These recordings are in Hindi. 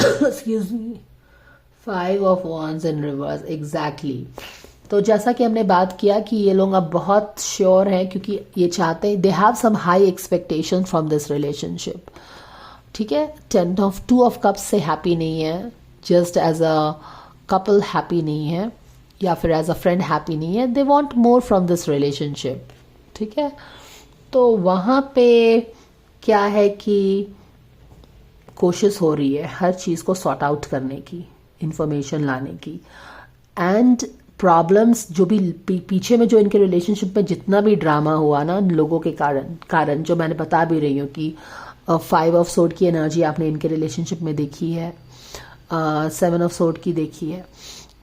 Excuse me, 5 of Wands in reverse, exactly. तो जैसा कि हमने बात किया कि ये लोग अब बहुत श्योर हैं, क्योंकि ये चाहते हैं, they have some high expectation from this relationship. ठीक है, 2 of Cups से हैप्पी नहीं है, just as a couple happy नहीं है, या फिर एज अ फ्रेंड हैप्पी नहीं है। They want more from this relationship. ठीक है, तो वहाँ पे क्या है कि कोशिश हो रही है हर चीज़ को सॉर्ट आउट करने की, इंफॉर्मेशन लाने की, एंड प्रॉब्लम्स जो भी पीछे में जो इनके रिलेशनशिप में जितना भी ड्रामा हुआ ना लोगों के कारण जो मैंने बता भी रही हूँ कि 5 of Swords की एनर्जी आपने इनके रिलेशनशिप में देखी है, 7 of Swords की देखी है।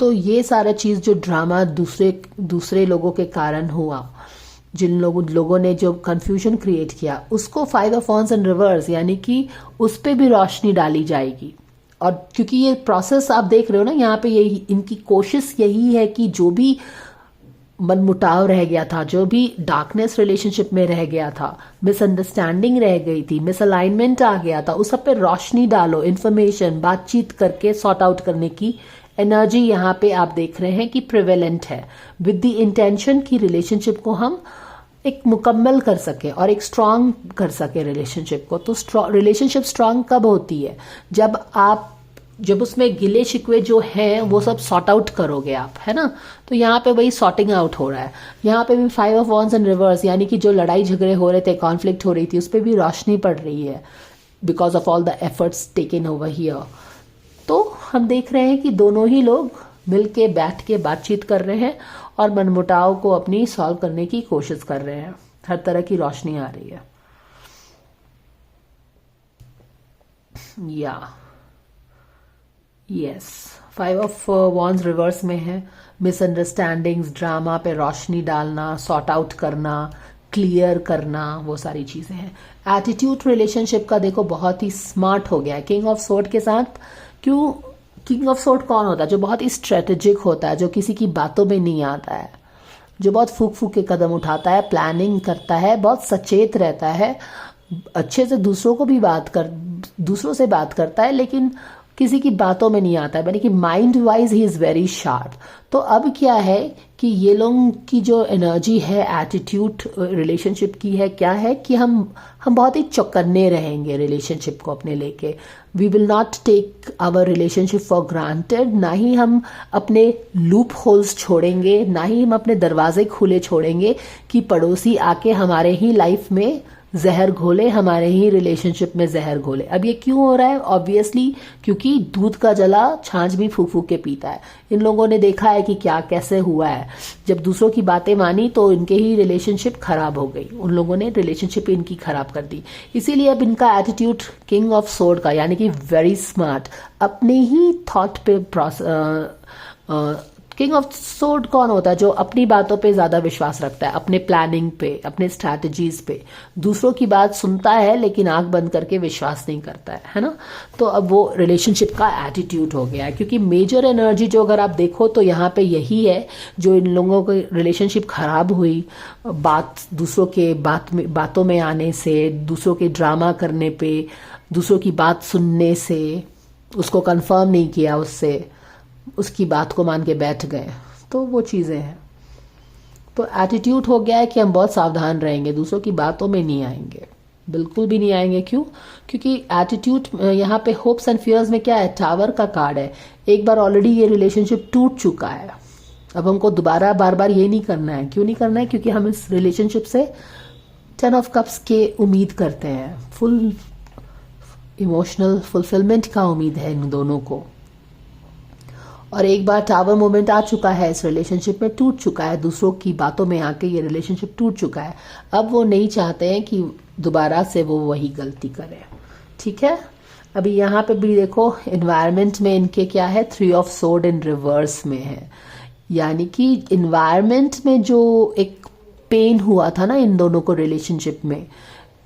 तो ये सारा चीज़ जो ड्रामा दूसरे लोगों के कारण हुआ, जिन लोगों ने जो कंफ्यूजन क्रिएट किया, उसको 5 of Wands इन रिवर्स यानी कि उस पर भी रोशनी डाली जाएगी। और क्योंकि ये प्रोसेस आप देख रहे हो ना, यहाँ पे यही इनकी कोशिश यही है कि जो भी मनमुटाव रह गया था, जो भी डार्कनेस रिलेशनशिप में रह गया था, मिसअंडरस्टैंडिंग रह गई थी, मिसअलाइनमेंट आ गया था, उस सब पे रोशनी डालो, इन्फॉर्मेशन बातचीत करके सॉर्ट आउट करने की एनर्जी यहाँ पे आप देख रहे हैं कि प्रिवेलेंट है, विद द इंटेंशन की रिलेशनशिप को हम एक मुकम्मल कर सके और एक स्ट्रांग कर सके रिलेशनशिप को। तो रिलेशनशिप स्ट्रांग कब होती है? जब उसमें गिले शिकवे जो हैं वो सब सॉर्ट आउट करोगे आप, है ना। तो यहाँ पे वही सॉर्टिंग आउट हो रहा है। यहाँ पे भी 5 of Wands इन रिवर्स यानी कि जो लड़ाई झगड़े हो रहे थे, कॉन्फ्लिक्ट हो रही थी, उस पर भी रोशनी पड़ रही है, because of all the efforts taken over here. तो हम देख रहे हैं कि दोनों ही लोग मिलके बैठ के बातचीत कर रहे हैं और मनमुटाव को अपनी सॉल्व करने की कोशिश कर रहे हैं। हर तरह की रोशनी आ रही है। या यस, 5 of Wands रिवर्स में है। मिसअंडरस्टैंडिंग्स, ड्रामा पे रोशनी डालना, सॉर्ट आउट करना, क्लियर करना, वो सारी चीजें हैं। एटीट्यूड रिलेशनशिप का देखो बहुत ही स्मार्ट हो गया है किंग ऑफ सोर्ड के साथ। क्यों? किंग ऑफ सोर्ड कौन होता है? जो बहुत ही स्ट्रेटेजिक होता है, जो किसी की बातों में नहीं आता है, जो बहुत फूक फूक के कदम उठाता है, प्लानिंग करता है, बहुत सचेत रहता है, अच्छे से दूसरों से बात करता है, लेकिन किसी की बातों में नहीं आता है, यानी कि mind wise he is very sharp. तो अब क्या है कि ये लोगों की जो एनर्जी है एटीट्यूड रिलेशनशिप की है, क्या है कि हम बहुत ही चौकन्ने रहेंगे रिलेशनशिप को अपने लेके। We will not take our relationship for granted. ना ही हम अपने लूप होल्स छोड़ेंगे, ना ही हम अपने दरवाजे खुले छोड़ेंगे कि पड़ोसी आके हमारे ही लाइफ में जहर घोले, हमारे ही रिलेशनशिप में जहर घोले। अब ये क्यों हो रहा है? ऑब्वियसली क्योंकि दूध का जला छाछ भी फूक फूक के पीता है। इन लोगों ने देखा है कि क्या कैसे हुआ है। जब दूसरों की बातें मानी तो इनके ही रिलेशनशिप खराब हो गई, उन लोगों ने रिलेशनशिप इनकी खराब कर दी। इसीलिए अब इनका एटीट्यूड किंग ऑफ सोर्ड का, यानी कि वेरी स्मार्ट, अपने ही थॉट पे किंग ऑफ सोर्ड कौन होता है? जो अपनी बातों पे ज्यादा विश्वास रखता है, अपने प्लानिंग पे, अपने स्ट्रैटेजीज पे। दूसरों की बात सुनता है लेकिन आंख बंद करके विश्वास नहीं करता है ना। तो अब वो रिलेशनशिप का एटीट्यूड हो गया है, क्योंकि मेजर एनर्जी जो अगर आप देखो तो यहाँ पे यही है जो इन लोगों की रिलेशनशिप खराब हुई, दूसरों के बातों में आने से, दूसरों के ड्रामा करने पे, दूसरों की बात सुनने से, उसको कंफर्म नहीं किया, उसकी बात को मान के बैठ गए। तो वो चीज़ें हैं। तो एटीट्यूड हो गया है कि हम बहुत सावधान रहेंगे, दूसरों की बातों में नहीं आएंगे, बिल्कुल भी नहीं आएंगे। क्यों? क्योंकि एटीट्यूड यहाँ पे होप्स एंड फियर्स में क्या है? टावर का कार्ड है। एक बार ऑलरेडी ये रिलेशनशिप टूट चुका है, अब हमको दोबारा बार बार ये नहीं करना है। क्यों नहीं करना है? क्योंकि हम इस रिलेशनशिप से 10 of Cups के उम्मीद करते हैं, फुल इमोशनल फुलफिलमेंट का उम्मीद है इन दोनों को। और एक बार टावर मोमेंट आ चुका है, इस रिलेशनशिप में टूट चुका है, दूसरों की बातों में आके ये रिलेशनशिप टूट चुका है। अब वो नहीं चाहते हैं कि दोबारा से वो वही गलती करें। ठीक है, अभी यहाँ पे भी देखो एनवायरनमेंट में इनके क्या है? 3 of Swords इन रिवर्स में है, यानी कि इन्वायरमेंट में जो एक पेन हुआ था ना इन दोनों को रिलेशनशिप में,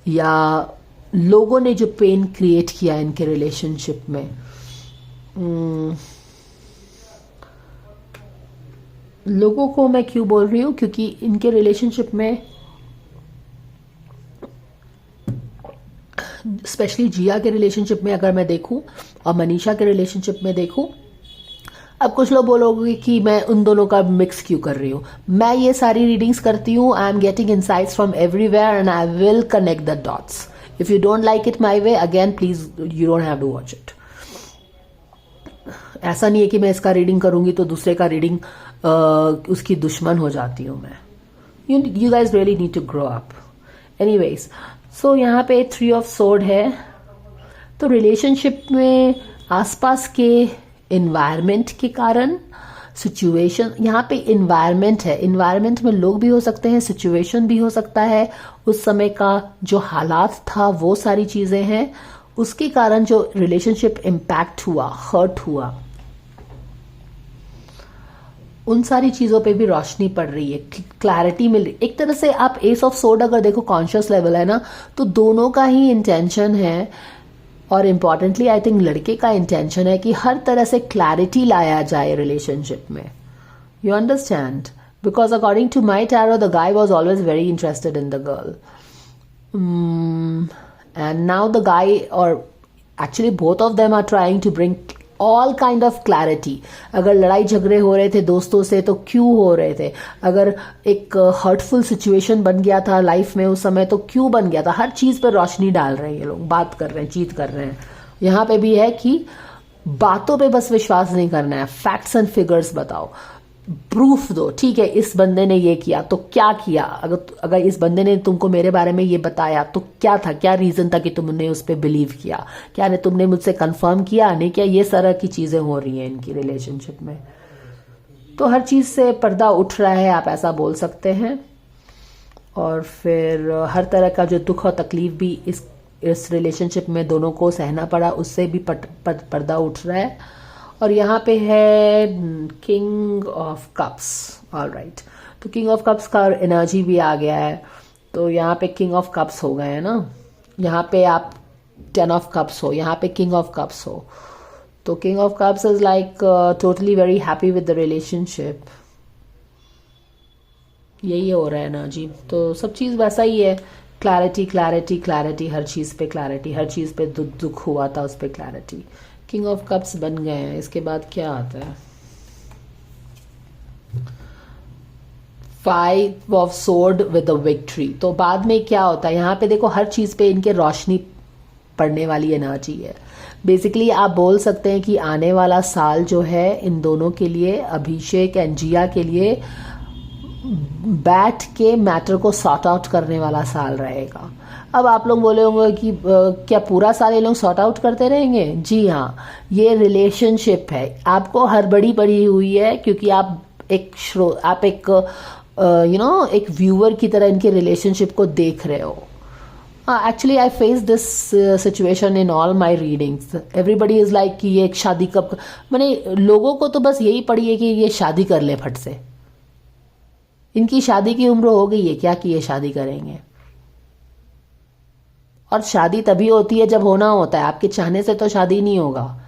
या लोगों ने जो पेन क्रिएट किया इनके रिलेशनशिप में, लोगों को मैं क्यों बोल रही हूँ? क्योंकि इनके रिलेशनशिप में स्पेशली जिया के रिलेशनशिप में अगर मैं देखूं और मनीषा के रिलेशनशिप में देखूं, अब कुछ लोग बोलोगे कि मैं उन दोनों का मिक्स क्यों कर रही हूँ। मैं ये सारी रीडिंग्स करती हूँ, I am getting insights from everywhere and I will connect the dots. If you don't like it my way, again please you don't have to watch it. ऐसा नहीं है कि मैं इसका रीडिंग करूंगी तो दूसरे का रीडिंग उसकी दुश्मन हो जाती हूँ मैं। You guys really need to grow up. Anyways, so यहाँ पे 3 ऑफ सोर्ड है। तो रिलेशनशिप में आसपास के इन्वायरमेंट के कारण, सिचुएशन, यहाँ पे इन्वायरमेंट है, इन्वायरमेंट में लोग भी हो सकते हैं, सिचुएशन भी हो सकता है, उस समय का जो हालात था वो सारी चीजें हैं, उसके कारण जो रिलेशनशिप इम्पैक्ट हुआ, हर्ट हुआ, उन सारी चीजों पे भी रोशनी पड़ रही है, क्लैरिटी मिल रही। एक तरह से आप एस ऑफ सोर्ड अगर देखो कॉन्शियस लेवल है ना, तो दोनों का ही इंटेंशन है, और इम्पॉर्टेंटली आई थिंक लड़के का इंटेंशन है कि हर तरह से क्लैरिटी लाया जाए रिलेशनशिप में। You understand? Because according to my tarot the guy was always very interested in the girl, and now the guy, और actually both of them are trying to bring all kind of clarity. अगर लड़ाई झगड़े हो रहे थे दोस्तों से तो क्यों हो रहे थे, अगर एक हर्टफुल सिचुएशन बन गया था लाइफ में उस समय तो क्यों बन गया था, हर चीज पर रोशनी डाल रहे हैं ये लोग, बात कर रहे हैं, चीत कर रहे हैं। यहाँ पे भी है कि बातों पे बस विश्वास नहीं करना है, फैक्ट्स एंड फिगर्स बताओ, प्रूफ दो। ठीक है, इस बंदे ने ये किया तो क्या किया, अगर इस बंदे ने तुमको मेरे बारे में ये बताया तो क्या था, क्या रीजन था कि तुमने उस पर बिलीव किया, क्या ने तुमने मुझसे कंफर्म किया नहीं किया, ये सारा की चीजें हो रही हैं इनकी रिलेशनशिप में। तो हर चीज से पर्दा उठ रहा है, आप ऐसा बोल सकते हैं। और फिर हर तरह का जो दुख और तकलीफ भी इस रिलेशनशिप में दोनों को सहना पड़ा, उससे भी पर्दा उठ रहा है। और यहाँ पे है किंग ऑफ कप्स। ऑलराइट, तो किंग ऑफ कप्स का एनर्जी भी आ गया है, तो यहाँ पे किंग ऑफ कप्स हो गए हैं ना, यहाँ पे आप 10 ऑफ कप्स हो, यहाँ पे किंग ऑफ कप्स हो, तो king of cups is like totally very happy with the relationship. यही हो रहा है एनर्जी, तो सब चीज वैसा ही है, क्लैरिटी क्लैरिटी क्लैरिटी, हर चीज पे क्लैरिटी, हर चीज पे दुख हुआ था उस पर क्लैरिटी। किंग ऑफ कप्स बन गए हैं। इसके बाद क्या आता है, 5 of sword with a victory. तो बाद में क्या होता है, यहाँ पे देखो हर चीज पे इनके रोशनी पड़ने वाली एनर्जी है। बेसिकली आप बोल सकते हैं कि आने वाला साल जो है इन दोनों के लिए, अभिषेक एंड जिया के लिए, बैठ के मैटर को सॉर्ट आउट करने वाला साल रहेगा। अब आप लोग बोले होंगे कि क्या पूरा साल ये लोग सॉर्ट आउट करते रहेंगे? जी हाँ, ये रिलेशनशिप है, आपको हड़बड़ी पड़ी हुई है क्योंकि आप एक एक व्यूअर की तरह इनके रिलेशनशिप को देख रहे हो। Actually I face this situation in all my readings. Everybody is like कि ये एक शादी कब, मैंने लोगों को तो बस यही पड़ी है कि ये शादी कर ले फट से, इनकी शादी की उम्र हो गई है क्या कि ये शादी करेंगे। और शादी तभी होती है जब होना होता है, आपके चाहने से तो शादी नहीं होगा।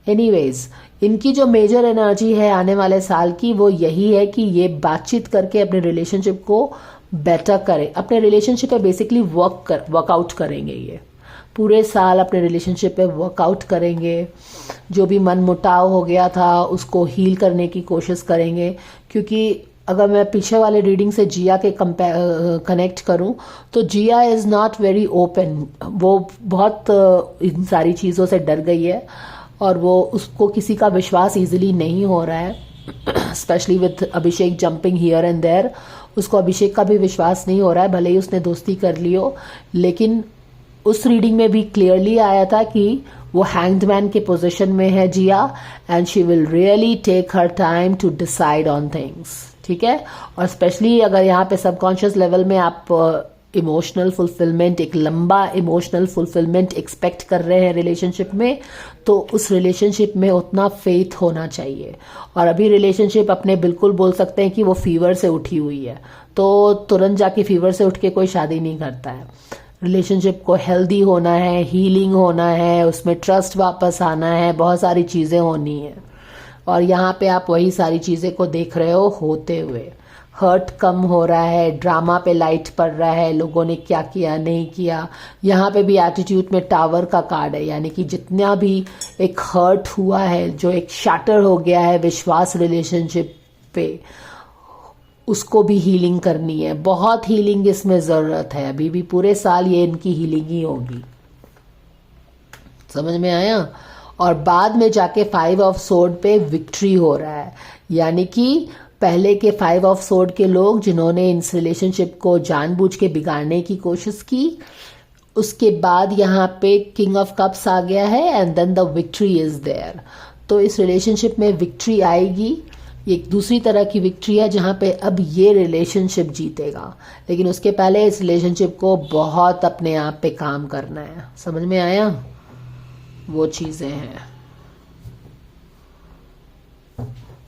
एनीवेज, इनकी जो मेजर एनर्जी है आने वाले साल की वो यही है कि ये बातचीत करके अपने रिलेशनशिप को बेटर करें, अपने रिलेशनशिप पे बेसिकली वर्कआउट करेंगे। ये पूरे साल अपने रिलेशनशिप पे वर्कआउट करेंगे, जो भी मन मुटाव हो गया था उसको हील करने की कोशिश करेंगे। क्योंकि अगर मैं पीछे वाले रीडिंग से जिया के कनेक्ट करूं तो जिया इज़ नॉट वेरी ओपन, वो बहुत इन सारी चीज़ों से डर गई है और वो उसको किसी का विश्वास इजीली नहीं हो रहा है। Specially with Abhishek jumping here and there, उसको अभिषेक का भी विश्वास नहीं हो रहा है, भले ही उसने दोस्ती कर ली हो। लेकिन उस रीडिंग में भी क्लियरली आया था कि वो हैंग्ड मैन के पोजीशन में है Jiya, and she will really take her time to decide on things. ठीक है, और स्पेशली अगर यहाँ पे सबकॉन्शियस लेवल में आप इमोशनल फुलफिलमेंट, एक लंबा इमोशनल फुलफिलमेंट एक्सपेक्ट कर रहे हैं रिलेशनशिप में, तो उस रिलेशनशिप में उतना फेथ होना चाहिए। और अभी रिलेशनशिप अपने बिल्कुल बोल सकते हैं कि वो फीवर से उठी हुई है, तो तुरंत जाके फीवर से उठ के कोई शादी नहीं करता है। रिलेशनशिप को हेल्दी होना है, हीलिंग होना है, उसमें ट्रस्ट वापस आना है, बहुत सारी चीज़ें होनी है। और यहाँ पे आप वही सारी चीज़ें को देख रहे हो होते हुए। हर्ट कम हो रहा है, ड्रामा पे लाइट पड़ रहा है, लोगों ने क्या किया नहीं किया। यहाँ पे भी एटीट्यूड में टावर का कार्ड है, यानी कि जितना भी एक हर्ट हुआ है, जो एक शैटर हो गया है विश्वास रिलेशनशिप पे, उसको भी हीलिंग करनी है। बहुत हीलिंग इसमें ज़रूरत है। अभी भी पूरे साल ये इनकी हीलिंग ही होगी। समझ में आया? और बाद में जाके 5 ऑफ सोर्ड पे विक्ट्री हो रहा है, यानी कि पहले के 5 ऑफ सोर्ड के लोग जिन्होंने इस रिलेशनशिप को जानबूझ के बिगाड़ने की कोशिश की, उसके बाद यहाँ पे किंग ऑफ कप्स आ गया है and then the victory is there. तो इस रिलेशनशिप में विक्ट्री आएगी। एक दूसरी तरह की विक्ट्री है जहाँ पे अब ये रिलेशनशिप जीतेगा, लेकिन उसके पहले इस रिलेशनशिप को बहुत अपने आप पे काम करना है। समझ में आया? वो चीज़ें हैं।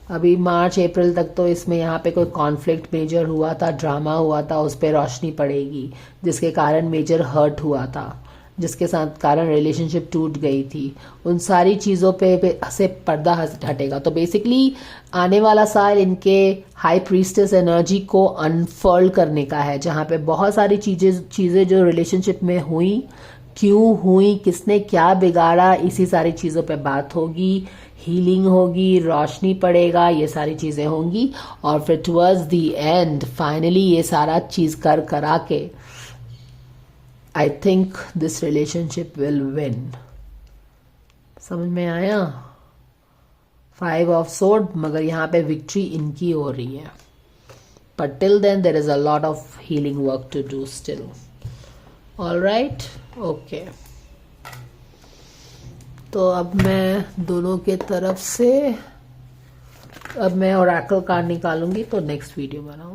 अभी मार्च अप्रैल तक तो इसमें यहाँ पे कोई कॉन्फ्लिक्ट मेजर हुआ था, ड्रामा हुआ था, उस पर रोशनी पड़ेगी, जिसके कारण मेजर हर्ट हुआ था, जिसके साथ कारण रिलेशनशिप टूट गई थी। उन सारी चीज़ों पे से पर्दा हटेगा। तो बेसिकली आने वाला साल इनके हाई प्रीस्टेस एनर्जी को अनफोल्ड करने का है, जहाँ पे बहुत सारी चीज़ें जो रिलेशनशिप में हुई, क्यों हुई, किसने क्या बिगाड़ा, इसी सारी चीज़ों पे बात होगी, हीलिंग होगी, रोशनी पड़ेगा, ये सारी चीज़ें होंगी। और फिर टुवर्ड्स द एंड फाइनली ये सारा चीज़ करा के I think this relationship will win. समझ में आया? 5 ऑफ सोर्ड, मगर यहाँ पे विक्ट्री इनकी हो रही है। But till then there is a lot of healing work to do still. All right, okay. तो अब मैं दोनों के तरफ से अब मैं ओरेकल कार्ड निकालूंगी, तो नेक्स्ट वीडियो बनाऊँ।